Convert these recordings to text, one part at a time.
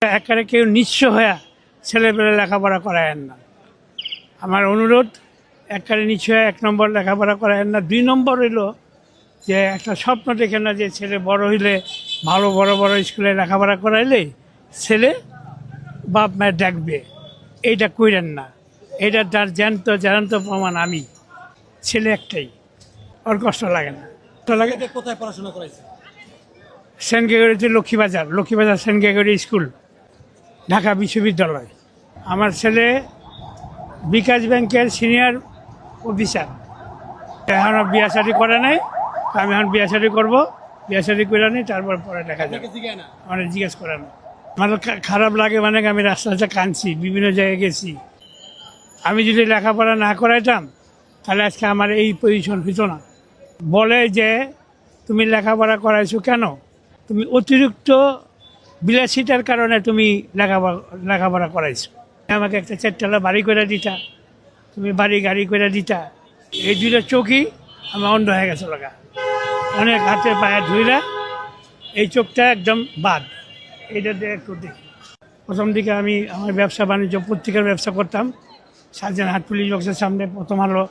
একেবারে কেউ নিঃস্ব হয়ে ছেলেপেলে লেখাপড়া করায়েন না। আমার অনুরোধ, একেবারে নিঃস্ব হয়ে 1 নম্বর লেখাপড়া করায়েন না। 2 নম্বর হইল যে একটা স্বপ্ন দেখে না যে ছেলে বড় হইলে ভালো বড় বড় স্কুলে লেখাপড়া করাইলে ছেলে বাপ মায়ের ডাকবে, এইটা কইরেন না। এটা তার জ্যান্ত প্রমাণ। আমি ছেলে একটাই, ওর কষ্ট লাগে না। লাগে কোথায় পড়াশোনা করাইছে? সেন্ট গ্রেগরিতে Lakshmibazar Saint Gregory school, Dhaka বিশ্ববিদ্যালয়। আমার ছেলে বিকাশ ব্যাংকের সিনিয়র অফিসার। এখনও বিয়া শাদি করে নাই, আমি এখন বিয়া শাদি করবো। বিয়া শাদি করে নিই, তারপর পরে দেখা যাবে। মানে জিজ্ঞেস করে না। আমার খারাপ লাগে, মানে আমি রাস্তাতে কাঁদছি, বিভিন্ন জায়গায় গেছি। আমি যদি লেখাপড়া না করাইতাম তাহলে আজকে আমার এই পজিশন হইতো না। বলে যে তুমি লেখাপড়া করাইছো কেন? তুমি অতিরিক্ত বিলাসিতার কারণে তুমি লেখাপড়া করাইছো। আমাকে একটা 4তলা বাড়ি করে দিতা, তুমি বাড়ি গাড়ি করে দিতা। এই 2টা চোখই আমার অন্ধ হয়ে গেছে লাগা। অনেক হাতে পায়ে ধুইরা এই চোখটা একদম বাদ। এইটা দিয়ে একটু দেখি। প্রথম দিকে আমি আমার ব্যবসা বাণিজ্য পত্রিকার ব্যবসা করতাম। শাহজাহানহাট পুলিশ বক্সের সামনে, প্রথম আলো,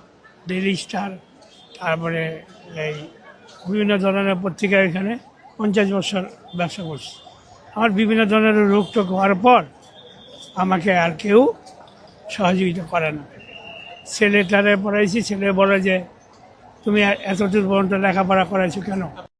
ডেইলি স্টার, তারপরে এই বিভিন্ন ধরনের পত্রিকা। এখানে 50 বছর ব্যবসা করছি। আমার বিভিন্ন ধরনের রোগ টোগ হওয়ার পর আমাকে আর কেউ সহযোগিতা করে না। ছেলেটারে পড়াইছি, ছেলে বলে যে তুমি এতদূর পর্যন্ত লেখাপড়া করাইছো কেন?